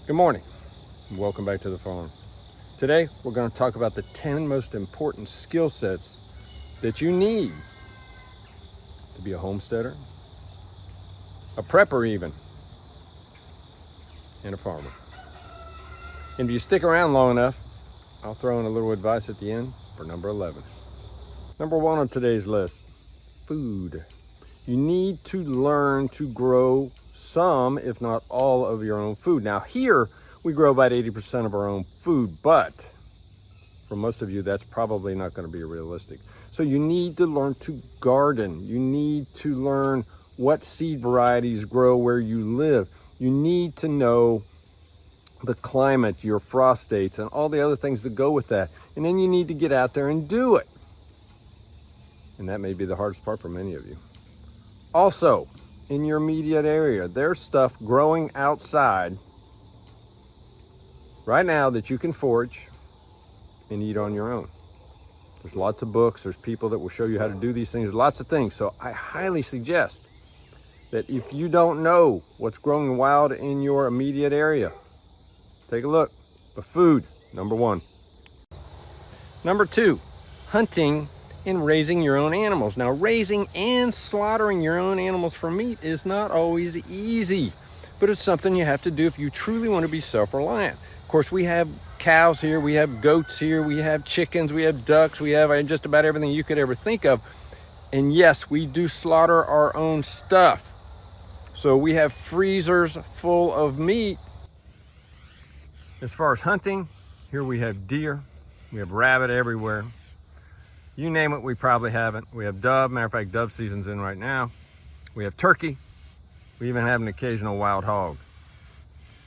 Good morning, and welcome back to the farm. Today, we're going to talk about the 10 most important skill sets that you need to be a homesteader, a prepper even, and a farmer. And if you stick around long enough, I'll throw in a little advice at the end for number 11. Number 1 on today's list, food. You need to learn to grow some, if not all, of your own food. Now here, we grow about 80% of our own food, but for most of you, that's probably not going to be realistic. So you need to learn to garden. You need to learn what seed varieties grow where you live. You need to know the climate, your frost dates, and all the other things that go with that. And then you need to get out there and do it. And that may be the hardest part for many of you. Also, in your immediate area, there's stuff growing outside right now that you can forage and eat on your own. There's lots of books, there's people that will show you how to do these things, lots of things. So I highly suggest that if you don't know what's growing wild in your immediate area, take a look. But food, number 1. Number 2, hunting and raising your own animals. Now, raising and slaughtering your own animals for meat is not always easy, but it's something you have to do if you truly want to be self-reliant. Of course, we have cows here, we have goats here, we have chickens, we have ducks, we have just about everything you could ever think of. And yes, we do slaughter our own stuff. So we have freezers full of meat. As far as hunting, here we have deer, we have rabbit everywhere. You name it, we probably have it. We have dove. Matter of fact, dove season's in right now. We have turkey. We even have an occasional wild hog.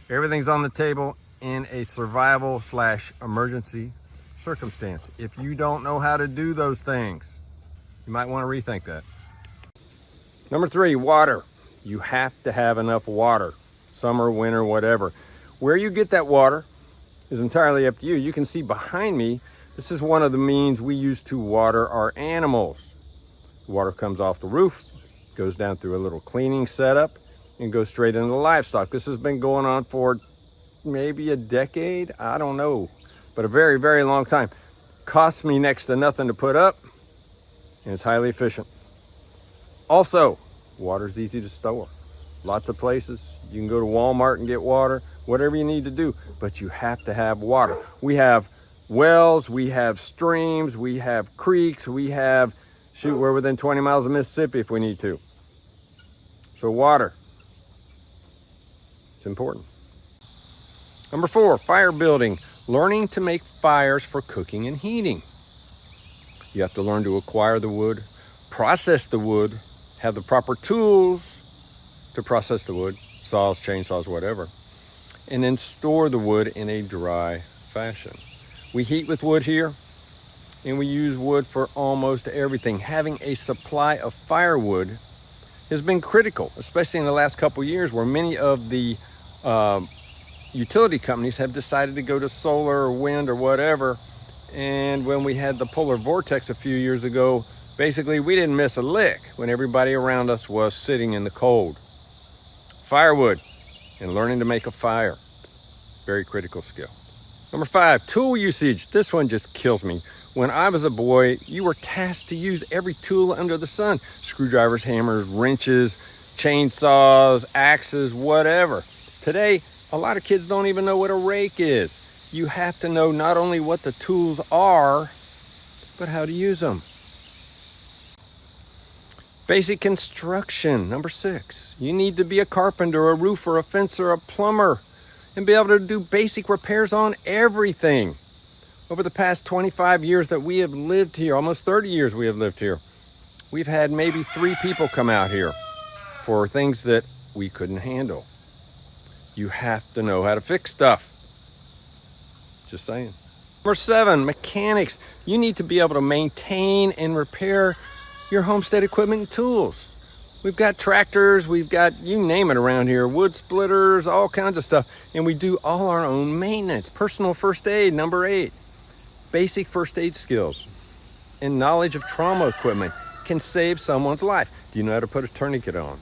Everything's on the table in a survival/emergency circumstance. If you don't know how to do those things, you might want to rethink that. Number 3, water. You have to have enough water, summer, winter, whatever. Where you get that water is entirely up to you. You can see behind me, this is one of the means we use to water our animals. The water comes off the roof, goes down through a little cleaning setup, and goes straight into the livestock. This has been going on for maybe a decade, I don't know, but a very, very long time. Costs me next to nothing to put up, and it's highly efficient. Also, water's easy to store. Lots of places. You can go to Walmart and get water, whatever you need to do, but you have to have water. We have wells, we have streams, we have creeks, we have, we're within 20 miles of Mississippi if we need to. So water, it's important. Number 4, fire building. Learning to make fires for cooking and heating. You have to learn to acquire the wood, process the wood, have the proper tools to process the wood, saws, chainsaws, whatever, and then store the wood in a dry fashion. We heat with wood here, and we use wood for almost everything. Having a supply of firewood has been critical, especially in the last couple years where many of the utility companies have decided to go to solar or wind or whatever. And when we had the polar vortex a few years ago, basically we didn't miss a lick when everybody around us was sitting in the cold. Firewood and learning to make a fire, very critical skill. Number 5, tool usage. This one just kills me. When I was a boy, you were tasked to use every tool under the sun. Screwdrivers, hammers, wrenches, chainsaws, axes, whatever. Today, a lot of kids don't even know what a rake is. You have to know not only what the tools are, but how to use them. Basic construction. Number 6, you need to be a carpenter, a roofer, a fencer, a plumber, and be able to do basic repairs on everything. Over the past 25 years that we have lived here, almost 30 years we have lived here, we've had maybe 3 people come out here for things that we couldn't handle. You have to know how to fix stuff. Just saying. Number 7, mechanics. You need to be able to maintain and repair your homestead equipment and tools. We've got tractors, we've got, you name it around here, wood splitters, all kinds of stuff, and we do all our own maintenance. Personal first aid, number 8. Basic first aid skills and knowledge of trauma equipment can save someone's life. Do you know how to put a tourniquet on?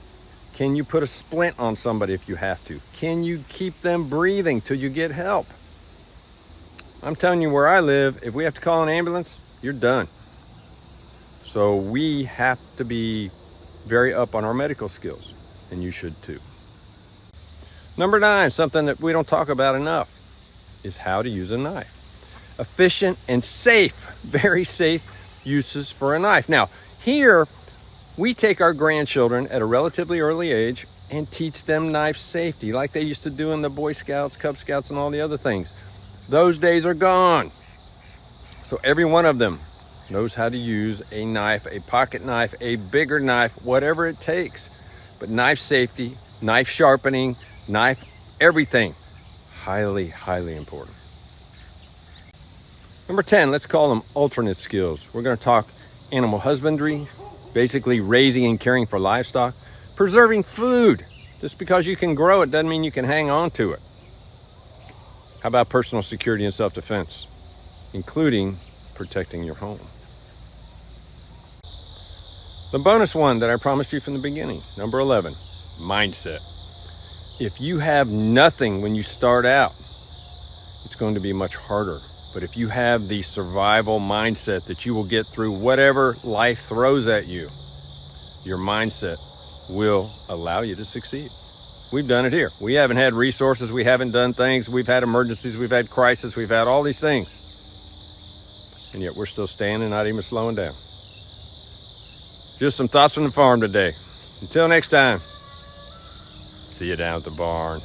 Can you put a splint on somebody if you have to? Can you keep them breathing till you get help? I'm telling you, where I live, if we have to call an ambulance, you're done. So we have to be very up on our medical skills, and you should too. Number 9, something that we don't talk about enough, is how to use a knife. Efficient and safe, very safe uses for a knife. Now, here we take our grandchildren at a relatively early age and teach them knife safety like they used to do in the Boy Scouts, Cub Scouts, and all the other things. Those days are gone. So every one of them knows how to use a knife, a pocket knife, a bigger knife, whatever it takes. But knife safety, knife sharpening, knife everything, highly, highly important. Number 10, let's call them alternate skills. We're going to talk animal husbandry, basically raising and caring for livestock, preserving food. Just because you can grow it doesn't mean you can hang on to it. How about personal security and self-defense, including protecting your home? The bonus one that I promised you from the beginning, number 11, mindset. If you have nothing when you start out, it's going to be much harder. But if you have the survival mindset that you will get through whatever life throws at you, your mindset will allow you to succeed. We've done it here. We haven't had resources. We haven't done things. We've had emergencies. We've had crisis. We've had all these things. And yet we're still standing, not even slowing down. Just some thoughts from the farm today. Until next time, see you down at the barn.